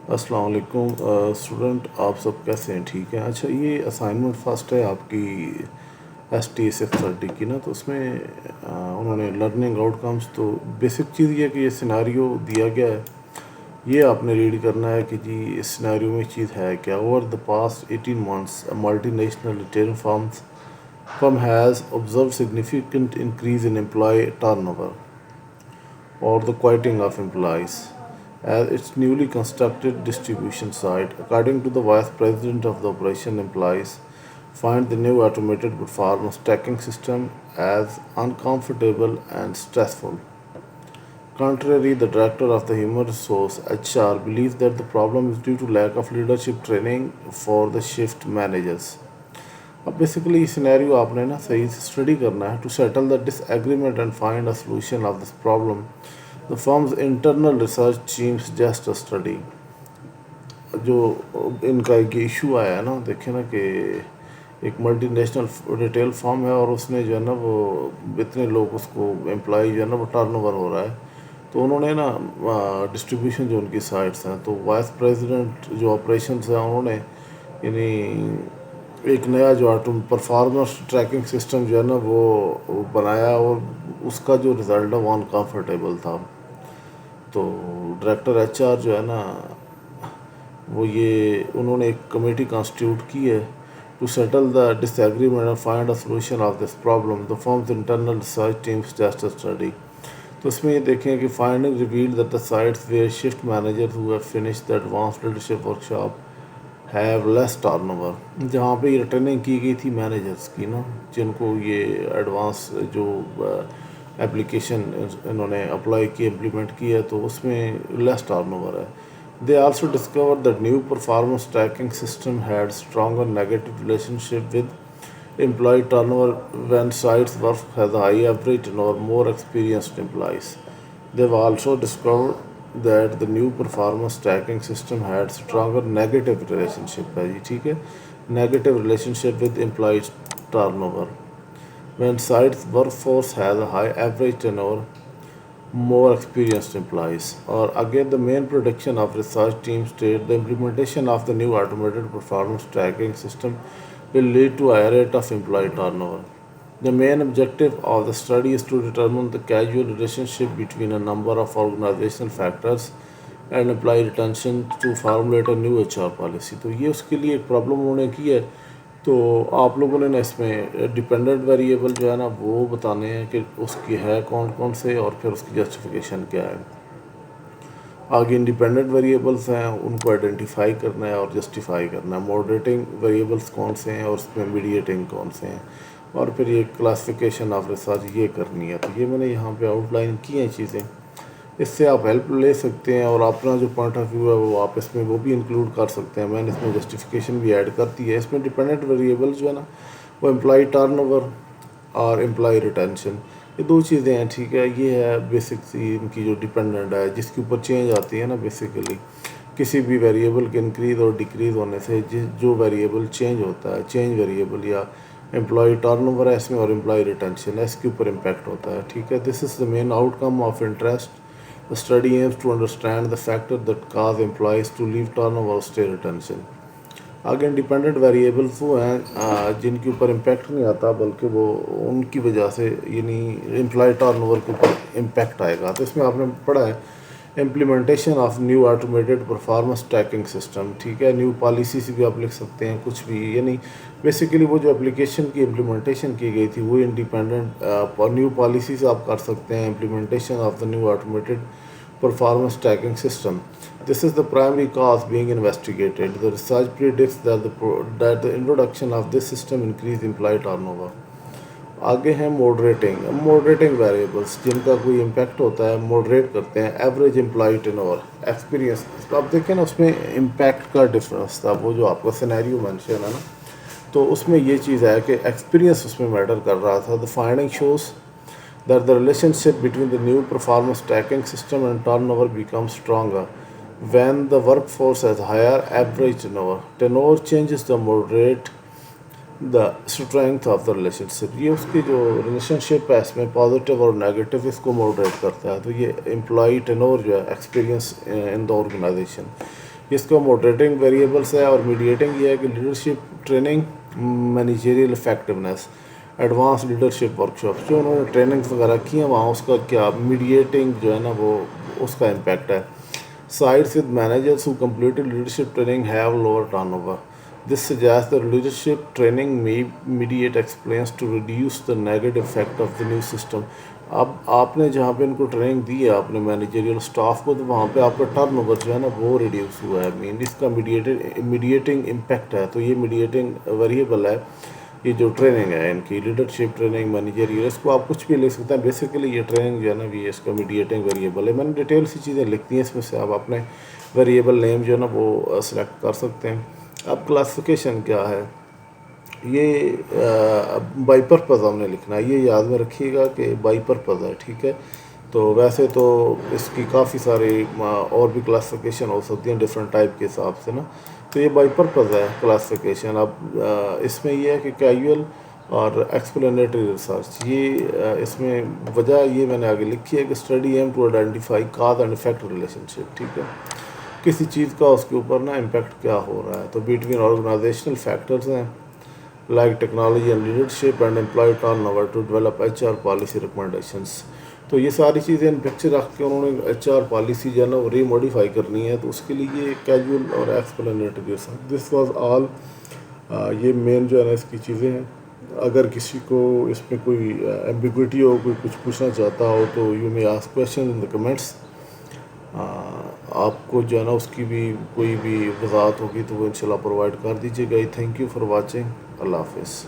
السلام علیکم اسٹوڈنٹ، آپ سب کیسے ہیں؟ ٹھیک ہیں؟ اچھا، یہ اسائنمنٹ فرسٹ ہے آپ کی ST630 کی نا، تو اس میں انہوں نے لرننگ آؤٹ کمس، تو بیسک چیز یہ ہے کہ یہ سیناریو دیا گیا ہے، یہ آپ نے ریڈ کرنا ہے کہ جی اس سیناریو میں چیز ہے کیا۔ Over the past 18 months multi national retail firm has observed significant increase in employee turnover or the quitting of employees as its newly constructed distribution site. According to the Vice President of the operation, employees find the new automated performance tracking system as uncomfortable and stressful. Contrary, the director of the Human Resource HR believes that the problem is due to lack of leadership training for the shift managers. اب basically یہ scenario آپ نے نا صحیح سے study کرنا ہے to settle the disagreement and find a solution of this problem. The firm's internal research team suggest a study. جو ان کا ایک ایشو آیا ہے نا، دیکھیں نا کہ ایک ملٹی نیشنل ریٹیل فارم ہے اور اس نے جو ہے نا وہ اتنے لوگ اس کو امپلائی جو ہے نا وہ ٹرن اوور ہو رہا ہے، تو انہوں نے نا ڈسٹریبیوشن جو ان کی سائٹس ہیں، تو وائس پریزیڈنٹ جو آپریشنس ہیں انہوں نے یعنی ایک نیا جو پرفارمنس ٹریکنگ سسٹم جو ہے نا وہ بنایا، اور اس کا جو رزلٹ ہے وہ انکمفرٹیبل تھا. تو ڈائریکٹر HR جو ہے نا وہ یہ انہوں نے ایک کمیٹی کانسٹیٹیوٹ کی ہے to settle the disagreement and find a solution of this problem. The firm's internal research team suggest a study. تو اس میں یہ دیکھیں کہ finding revealed that the sites where shift manager who have finished the advance leadership workshop have less turnover. جہاں پہ یہ training کی گئی تھی مینیجرس کی نا، جن کو یہ ایڈوانس جو اپلیکیشن انہوں نے اپلائی کی امپلیمنٹ کی ہے، تو اس میں لیس ٹرن اوور ہے. They also discover that new performance tracking system had stronger negative relationship with employee turnover when sites work has a high average turnover, more experienced employees. They've also discovered that the new performance tracking system had stronger negative relationship ہے جی، ٹھیک ہے، negative relationship with employee turnover. When sites workforce has a high average turnover, more experienced employees. Or again, the main prediction of research team state the implementation of the new automated performance tracking system will lead to a higher rate of employee turnover. The main objective of the study is to determine the causal relationship between a number of organizational factors and employee retention to formulate a new HR policy. تو یہ اس کے لیے ایک problem انہوں نے کی ہے. تو آپ لوگوں نے نا اس میں ڈیپینڈنٹ ویریبل جو ہے نا وہ بتانے ہیں کہ اس کی ہے کون کون سے، اور پھر اس کی جسٹیفیکیشن کیا ہے. آگے انڈیپینڈنٹ ویریبلس ہیں، ان کو آئیڈینٹیفائی کرنا ہے اور جسٹیفائی کرنا ہے. ماڈریٹنگ ویریبلس کون سے ہیں اور اس میں میڈیٹنگ کون سے ہیں، اور پھر یہ کلاسیفیکیشن آف ریسرچ یہ کرنی ہے. تو یہ میں نے یہاں پہ آؤٹ لائن کی ہیں چیزیں، اس سے آپ ہیلپ لے سکتے ہیں اور اپنا جو پوائنٹ آف ویو ہے وہ آپ اس میں وہ بھی انکلوڈ کر سکتے ہیں. میں نے اس میں جسٹیفیکیشن بھی ایڈ کر دی ہے. اس میں ڈیپینڈنٹ ویریبل جو ہے نا وہ امپلائی ٹرن اوور اور امپلائی ریٹینشن، یہ دو چیزیں ہیں. ٹھیک ہے، یہ ہے بیسک سی ان کی جو ڈیپینڈنٹ ہے، جس کے اوپر چینج آتی ہے نا. بیسیکلی کسی بھی ویریبل کے انکریز اور ڈیکریز ہونے سے جو ویریبل چینج ہوتا ہے، چینج ویریبل یا امپلائی ٹرن اوور ہے اس میں اور امپلائی ریٹینشن ہے، اس کے اوپر امپیکٹ ہوتا ہے. ٹھیک ہے، this is the main outcome of interest. The study aims to understand the factors that cause employees to leave turnover or stay retention. آگے انڈیپینڈنٹ ویریبلس وہ ہیں جن کے اوپر امپیکٹ نہیں آتا، بلکہ وہ ان کی وجہ سے یعنی امپلائی ٹرن اوور کے اوپر امپیکٹ آئے گا. تو اس میں آپ نے پڑھا ہے implementation of new automated performance tracking system. ٹھیک ہے، نیو پالیسی سے بھی آپ لکھ سکتے ہیں کچھ بھی، یعنی بیسیکلی وہ جو اپلیکیشن کی امپلیمنٹیشن کی گئی تھی وہ انڈیپینڈنٹ نیو پالیسی سے آپ کر سکتے ہیں. Implementation of the new automated performance tracking system. This is the primary cause being investigated. The research predicts that the introduction of this system increase employee turnover. آگے ہیں موڈریٹنگ ویریبلس جن کا کوئی امپیکٹ ہوتا ہے، موڈریٹ کرتے ہیں. Average employee turnover, experience. آپ دیکھیں نا اس میں امپیکٹ کا ڈفرینس تھا، وہ جو آپ کا سینیریو مینشن ہے نا، تو اس میں یہ چیز ہے کہ ایکسپیرینس اس میں میٹر کر رہا تھا. The finding shows that the relationship between the new performance tracking system and turnover becomes stronger when the workforce has higher average turnover. Turnover changes the moderate the strength of the relationship. یہ اس کی جو relation شپ ہے اس میں positive اور negative اس کو moderate کرتا ہے. تو یہ امپلائی ٹرن اوور جو ہے ایکسپیرینس ان دا آرگنائزیشن. اس کا موڈریٹنگ ویریبلس ہے، اور میڈیٹنگ یہ ہے کہ leadership training, managerial effectiveness, advance leadership workshop جو انہوں نے ٹریننگس وغیرہ کی ہیں وہاں اس کا کیا میڈیٹنگ جو ہے نا وہ اس کا امپیکٹ ہے. Sites with managers who completed leadership training have lower turnover. This suggests that leadership training may mediate explains to reduce the negative effect of the new system. اب آپ نے جہاں پہ ان کو ٹریننگ دی ہے اپنے مینیجریل اسٹاف کو، تو وہاں پہ آپ کا ٹرن اوور جو ہے نا وہ ریڈیوس ہوا ہے. مین اس کا میڈیٹنگ امپیکٹ ہے. تو یہ میڈیٹنگ ویریبل ہے، یہ جو ٹریننگ ہے ان کی لیڈرشپ ٹریننگ مینیجریل، اس کو آپ کچھ بھی لے سکتے ہیں. بیسیکلی یہ ٹریننگ جو ہے نا یہ اس کا میڈیٹنگ ویریبل ہے. میں نے ڈیٹیل سی چیزیں لکھتی ہیں اس میں سے، آپ اپنے ویریبل نیم جو ہے نا وہ سلیکٹ کر سکتے ہیں. اب کلاسیفیکیشن کیا ہے، یہ بائی پرپز ہم نے لکھنا ہے. یہ یاد میں رکھیے گا کہ بائی پرپز ہے، ٹھیک ہے. تو ویسے تو اس کی کافی ساری اور بھی کلاسیفیکیشن ہو سکتی ہیں ڈفرینٹ ٹائپ کے حساب سے نا. تو یہ بائی پرپز ہے کلاسیفیکیشن. اب اس میں یہ ہے کہ کیجول اور ایکسپلینیٹری ریسرچ، یہ اس میں وجہ یہ میں نے آگے لکھی ہے کہ study aim to identify cause and effect relationship, ٹھیک ہے، کسی چیز کا اس کے اوپر نا امپیکٹ کیا ہو رہا ہے. تو بٹوین آرگنائزیشنل فیکٹرز ہیں like technology and leadership and employee turnover to develop H R policy recommendations. تو یہ ساری چیزیں ان پکچر رکھ کے انہوں نے ایچ آر پالیسی جو ہے نا وہ ری موڈیفائی کرنی ہے. تو اس کے لیے یہ کیجول اور explanatory research, this was all. یہ مین جو ہے نا اس کی چیزیں ہیں. اگر کسی کو اس میں کوئی ایمبیگوٹی ہو، کوئی کچھ پوچھنا چاہتا ہو، تو you may ask question in the comments. آپ کو جو ہے نا اس کی بھی کوئی بھی وضاحت ہوگی تو وہ انشاءاللہ پرووائڈ کر دیجیے گا. Thank you for watching. Allah حافظ.